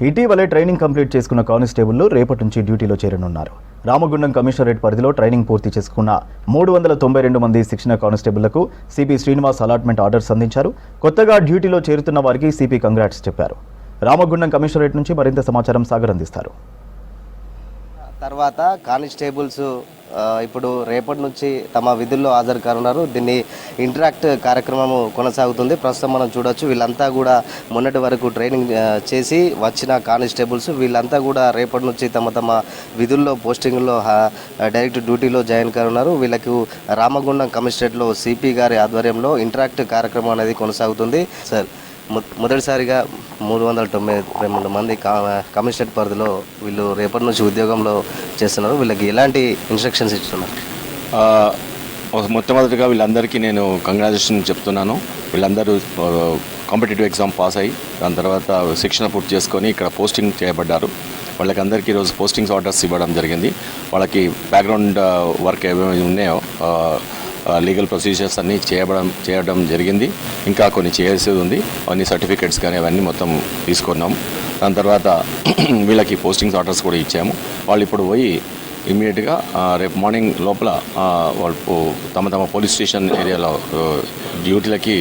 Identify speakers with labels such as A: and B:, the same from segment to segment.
A: ఇటీవలే training complete చేసుకున్న కానిస్టేబుల్లు రేపటి నుంచి డ్యూటీలో చేరనున్నారు. రామగుండం కమిషనరేట్ పరిధిలో ట్రైనింగ్ పూర్తి చేసుకున్న 392 మంది శిక్షణ కానిస్టేబుళ్లకు సిపి శ్రీనివాస్ అలాట్మెంట్ ఆర్డర్స్ అందించారు. కొత్తగా డ్యూటీలో చేరుతున్న వారికి సిపి కంగ్రాట్స్ చెప్పారు. రామగుండం కమిషనరేట్ నుంచి మరింత సమాచారం సాగర్ అందిస్తారు.
B: తర్వాత కానిస్టేబుల్స్ ఇప్పుడు రేపటి నుంచి తమ విధుల్లో హాజరు కానున్నారు. దీన్ని ఇంటరాక్ట్ కార్యక్రమం కొనసాగుతుంది. ప్రస్తుతం మనం చూడొచ్చు, వీళ్ళంతా కూడా మొన్నటి వరకు ట్రైనింగ్ చేసి వచ్చిన కానిస్టేబుల్స్ వీళ్ళంతా కూడా రేపటి నుంచి తమ విధుల్లో పోస్టింగ్లో డైరెక్ట్ డ్యూటీలో జాయిన్ కానున్నారు. వీళ్ళకు రామగుండం కమిషనరేట్లో సిపి గారి ఆధ్వర్యంలో ఇంటరాక్ట్ కార్యక్రమం అనేది కొనసాగుతుంది. సార్, మొదటిసారిగా 392 మంది కమిషనరేట్ పరిధిలో వీళ్ళు రేపటి నుంచి ఉద్యోగంలో చేస్తున్నారు. వీళ్ళకి ఎలాంటి ఇన్స్ట్రక్షన్స్ ఇస్తున్నారు?
C: మొట్టమొదటిగా వీళ్ళందరికీ నేను కంగ్రాచులేషన్ చెప్తున్నాను. వీళ్ళందరూ కాంపిటేటివ్ ఎగ్జామ్ పాస్ అయ్యి దాని తర్వాత శిక్షణ పూర్తి చేసుకొని ఇక్కడ పోస్టింగ్ చేయబడ్డారు. వాళ్ళకి అందరికీ ఈరోజు పోస్టింగ్స్ ఆర్డర్స్ ఇవ్వడం జరిగింది. వాళ్ళకి బ్యాక్గ్రౌండ్ వర్క్ ఏమేమి ఉన్నాయో లీగల్ ప్రొసీజర్స్ అన్నీ చేయడం జరిగింది. ఇంకా కొన్ని చేయాల్సి ఉంది. అన్ని సర్టిఫికేట్స్ కానీ అవన్నీ మొత్తం తీసుకున్నాము. దాని తర్వాత వీళ్ళకి పోస్టింగ్స్ ఆర్డర్స్ కూడా ఇచ్చాము. వాళ్ళు ఇప్పుడు పోయి ఇమ్మీడియట్గా రేపు మార్నింగ్ లోపల వాళ్ళు తమ పోలీస్ స్టేషన్ ఏరియాలో డ్యూటీలకి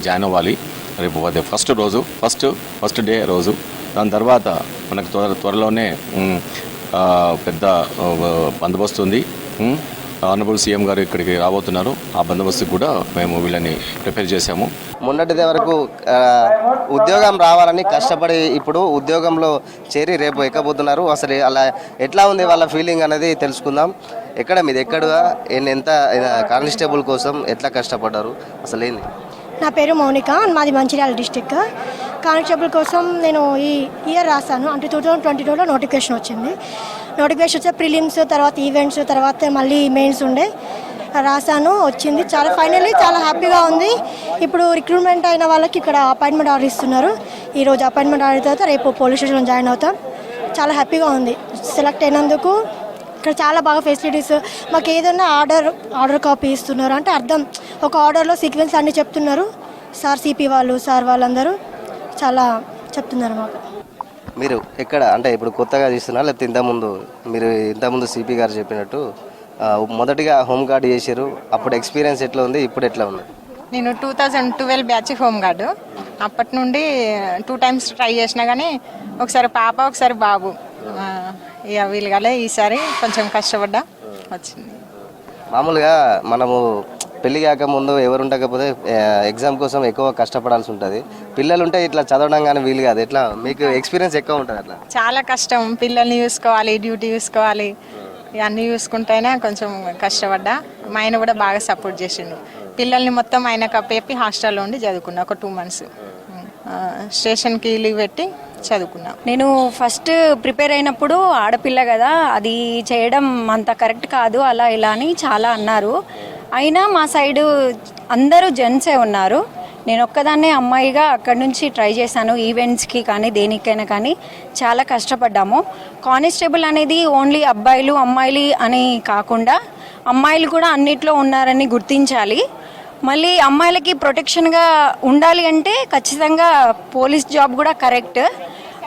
C: జాయిన్ అవ్వాలి. రేపు అదే ఫస్ట్ డే రోజు. దాని తర్వాత మనకు త్వరలోనే పెద్ద బందోబస్తు ఉంది. ఆనరబుల్ సీఎం గారు ఇక్కడికి రాబోతున్నారు. ఆ బందోబస్తుకు కూడా మేము వీళ్ళని ప్రిపేర్ చేశాము.
B: మొన్నటిదే వరకు ఉద్యోగం రావాలని కష్టపడి ఇప్పుడు ఉద్యోగంలో చేరి రేపు ఎక్కబోతున్నారు. అసలు అలా ఎట్లా ఉంది వాళ్ళ ఫీలింగ్ అనేది తెలుసుకుందాం. మీది ఎక్కడ ఎంత కానిస్టేబుల్ కోసం ఎట్లా కష్టపడ్డారు, అసలు ఏంది?
D: నా పేరు మౌనిక, మాది మంచిర్యాల డిస్టిక్. కానిస్టేబుల్ కోసం నేను ఈ ఇయర్ రాశాను. అంటే 2022లో నోటిఫికేషన్ వచ్చింది. నోటిఫికేషన్ వచ్చే ప్రిలిమ్స్, తర్వాత ఈవెంట్స్, తర్వాత మళ్ళీ మెయిన్స్ ఉండే రాశాను, వచ్చింది. ఫైనల్లీ చాలా హ్యాపీగా ఉంది. ఇప్పుడు రిక్రూట్మెంట్ అయిన వాళ్ళకి ఇక్కడ అపాయింట్మెంట్ ఆర్డర్ ఇస్తున్నారు. ఈరోజు అపాయింట్మెంట్ ఆర్డర్ తర్వాత రేపు పోలీస్ స్టేషన్లో జాయిన్ అవుతాం. చాలా హ్యాపీగా ఉంది సెలెక్ట్ అయినందుకు. ఇక్కడ చాలా బాగా ఫెసిలిటీస్, మాకు ఏదైనా ఆర్డర్ కాపీ ఇస్తున్నారు. అంటే అర్థం ఒక ఆర్డర్లో సీక్వెన్స్ అన్నీ చెప్తున్నారు. సార్ సిపి వాళ్ళు, సార్ వాళ్ళందరూ చాలా చెప్తున్నారు మాకు.
B: మీరు ఎక్కడ అంటే ఇప్పుడు కొత్తగా తీస్తున్నారు, లేకపోతే ఇంతకుముందు సిపి గారు చెప్పినట్టు మొదటిగా హోమ్ గార్డ్ చేశారు, అప్పుడు ఎక్స్పీరియన్స్ ఎట్లా ఉంది, ఇప్పుడు ఎట్లా ఉంది?
E: నేను 2012 బ్యాచ్ హోమ్ గార్డు. అప్పటి నుండి 2 times ట్రై చేసినా కానీ ఒకసారి పాప, ఒకసారి బాబు. ఇక వీలుగాలే, ఈసారి కొంచెం కష్టపడ్డా వచ్చింది.
B: మామూలుగా మనము పెళ్లి కాక ముందు ఎవరు ఉండకపోతే ఎగ్జామ్ కోసం ఎక్కువ కష్టపడాల్సి ఉంటుంది. పిల్లలు ఉంటే ఇట్లా చదవడం కానీ వీలు కాదు. ఎట్లా మీకు ఎక్స్పీరియన్స్ ఎక్కువ ఉంటుంది? అట్లా చాలా
E: కష్టం. పిల్లల్ని చూసుకోవాలి, డ్యూటీ చూసుకోవాలి, ఇవన్నీ చూసుకుంటేనే కొంచెం కష్టపడ్డా. మా ఆయన కూడా బాగా సపోర్ట్ చేసిండు. పిల్లల్ని మొత్తం ఆయన కప్పేపి హాస్టల్లో ఉండి చదువుకున్నా ఒక 2 months. స్టేషన్కి లీవ్ పెట్టి చదువుకున్నా.
F: నేను ఫస్ట్ ప్రిపేర్ అయినప్పుడు ఆడపిల్ల కదా, అది చేయడం అంత కరెక్ట్ కాదు, అలా ఇలా అని చాలా అన్నారు. అయినా మా సైడు అందరూ జెంట్సే ఉన్నారు. నేను ఒక్కదాన్నే అమ్మాయిగా అక్కడి నుంచి ట్రై చేశాను. ఈవెంట్స్కి కానీ దేనికైనా కానీ చాలా కష్టపడ్డాము. కానిస్టేబుల్ అనేది ఓన్లీ అబ్బాయిలు అమ్మాయిలు అని కాకుండా అమ్మాయిలు కూడా అన్నిట్లో ఉన్నారని గుర్తించాలి. మళ్ళీ అమ్మాయిలకి ప్రొటెక్షన్గా ఉండాలి అంటే ఖచ్చితంగా పోలీస్ జాబ్ కూడా కరెక్ట్.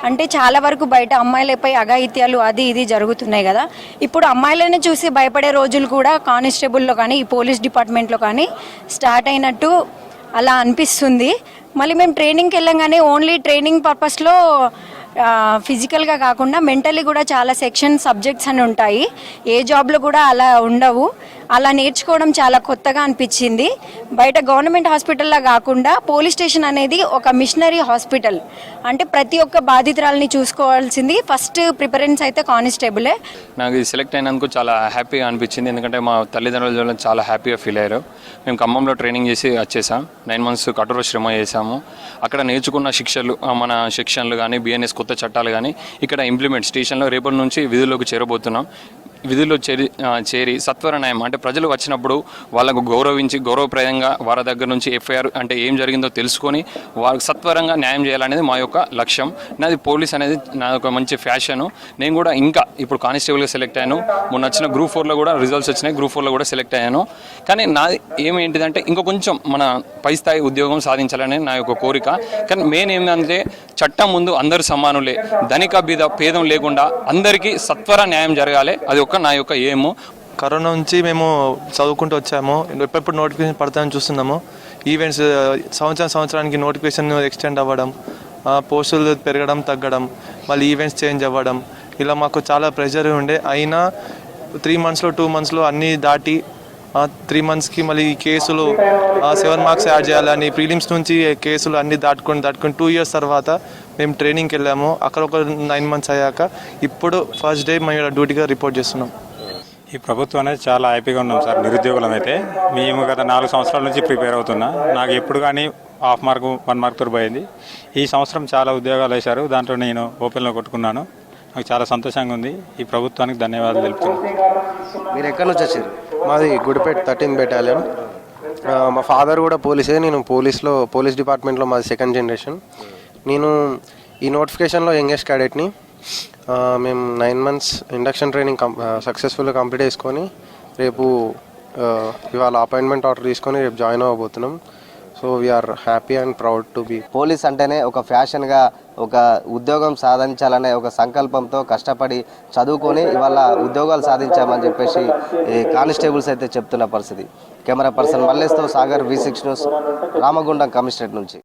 F: అంటే చాలా వరకు బయట అమ్మాయిలపై అఘాయిత్యాలు అది ఇది జరుగుతున్నాయి కదా. ఇప్పుడు అమ్మాయిలను చూసి భయపడే రోజులు కూడా కానిస్టేబుల్లో కానీ ఈ పోలీస్ డిపార్ట్మెంట్లో కానీ స్టార్ట్ అయినట్టు అలా అనిపిస్తుంది. మళ్ళీ మేము ట్రైనింగ్కి వెళ్ళంగానే ఓన్లీ ట్రైనింగ్ పర్పస్లో ఫిజికల్గా కాకుండా మెంటలీ కూడా చాలా సబ్జెక్ట్స్ అని ఉంటాయి. ఏ జాబ్లో కూడా అలా ఉండవు. అలా నేర్చుకోవడం చాలా కొత్తగా అనిపించింది. బయట గవర్నమెంట్ హాస్పిటల్లా కాకుండా పోలీస్ స్టేషన్ అనేది ఒక మిషనరీ హాస్పిటల్. అంటే ప్రతి ఒక్క బాధితురాలని చూసుకోవాల్సింది ఫస్ట్ ప్రిఫరెన్స్ అయితే కానిస్టేబులే.
G: నాకు ఇది సెలెక్ట్ అయినందుకు చాలా హ్యాపీగా అనిపించింది. ఎందుకంటే మా తల్లిదండ్రులు చాలా హ్యాపీగా ఫీల్ అయ్యారు. మేము ఖమ్మంలో ట్రైనింగ్ చేసి వచ్చేసాం. 9 months కఠోర శ్రమ చేసాము. అక్కడ నేర్చుకున్న శిక్షలు, మన సెక్షన్లు కానీ, బిఎన్ఎస్ కొత్త చట్టాలు కానీ ఇక్కడ ఇంప్లిమెంట్ స్టేషన్లో రేపటి నుంచి విధుల్లోకి చేరబోతున్నాం. విధుల్లో చేరి సత్వర న్యాయం అంటే ప్రజలు వచ్చినప్పుడు వాళ్ళకు గౌరవించి గౌరవప్రదంగా వారి దగ్గర నుంచి ఎఫ్ఐఆర్ అంటే ఏం జరిగిందో తెలుసుకొని వాళ్ళకి సత్వరంగా న్యాయం చేయాలనేది మా యొక్క లక్ష్యం. నాది పోలీస్ అనేది నా ఒక మంచి ఫ్యాషను. నేను కూడా ఇంకా ఇప్పుడు కానిస్టేబుల్గా సెలెక్ట్ అయ్యాను. మొన్న వచ్చిన గ్రూప్ 4లో కూడా రిజల్ట్స్ వచ్చినాయి. గ్రూప్ 4లో కూడా సెలెక్ట్ అయ్యాను. కానీ నాది ఏమేంటిదంటే ఇంకా కొంచెం మన పై స్థాయి ఉద్యోగం సాధించాలనే నా యొక్క కోరిక. కానీ మెయిన్ ఏంటంటే చట్టం ముందు అందరూ సమానులే, ధనిక భేదం లేకుండా అందరికీ సత్వర న్యాయం జరగాలి. అది ఒక నా యొక్క ఏము.
H: కరోనా నుంచి మేము చదువుకుంటూ వచ్చాము. ఎప్పుడెప్పుడు నోటిఫికేషన్ పడతాయని చూస్తున్నాము. ఈవెంట్స్ సంవత్సరానికి నోటిఫికేషన్ ఎక్స్టెండ్ అవ్వడం, పోస్టులు పెరగడం తగ్గడం, మళ్ళీ ఈవెంట్స్ చేంజ్ అవ్వడం, ఇలా మాకు చాలా ప్రెషర్ ఉండే. అయినా 3 monthsలో 2 monthsలో అన్నీ దాటి 3 monthsకి మళ్ళీ కేసులు 7 marks యాడ్ చేయాలని ప్రీలిమ్స్ నుంచి కేసులు అన్నీ దాటుకొని 2 years తర్వాత మేము ట్రైనింగ్కి వెళ్ళాము. అక్కడ ఒక 9 months అయ్యాక ఇప్పుడు ఫస్ట్ డే మేము డ్యూటీగా రిపోర్ట్ చేస్తున్నాం.
I: ఈ ప్రభుత్వం అనేది చాలా హ్యాపీగా ఉన్నాం సార్. నిరుద్యోగులం అయితే మేము గత 4 సంవత్సరాల నుంచి ప్రిపేర్ అవుతున్నా. నాకు ఎప్పుడు కానీ 1/2 mark 1 mark పోయింది. ఈ సంవత్సరం చాలా ఉద్యోగాలు వేశారు. దాంట్లో నేను ఓపెన్లో కొట్టుకున్నాను. నాకు చాలా సంతోషంగా ఉంది. ఈ ప్రభుత్వానికి ధన్యవాదాలు తెలుపుతున్నాను.
B: మీరు ఎక్కడి నుంచి వచ్చారు?
J: మాది గుడిపేట 13 బెటాలియన్. మా ఫాదర్ కూడా పోలీసే. నేను పోలీస్ డిపార్ట్మెంట్లో మాది 2nd generation. నేను ఈ నోటిఫికేషన్లో యంగెస్ట్ క్యాడెట్ని. మేము 9 months ఇండక్షన్ ట్రైనింగ్ సక్సెస్ఫుల్గా కంప్లీట్ చేసుకొని రేపు ఇవాళ అపాయింట్మెంట్ ఆర్డర్ తీసుకొని రేపు జాయిన్ అవ్వబోతున్నాం. So we are happy and proud to be.
B: Police అంటేనే ఒక ఫ్యాషన్గా ఒక ఉద్యోగం సాధించాలనే ఒక సంకల్పంతో కష్టపడి చదువుకొని ఇవాళ ఉద్యోగాలు సాధించామని చెప్పేసి కానిస్టేబుల్స్ అయితే చెప్తున్న పరిస్థితి. కెమెరా పర్సన్ మల్లేష్తో Sagar, V6 news, Ramagundam commissionerate నుంచి.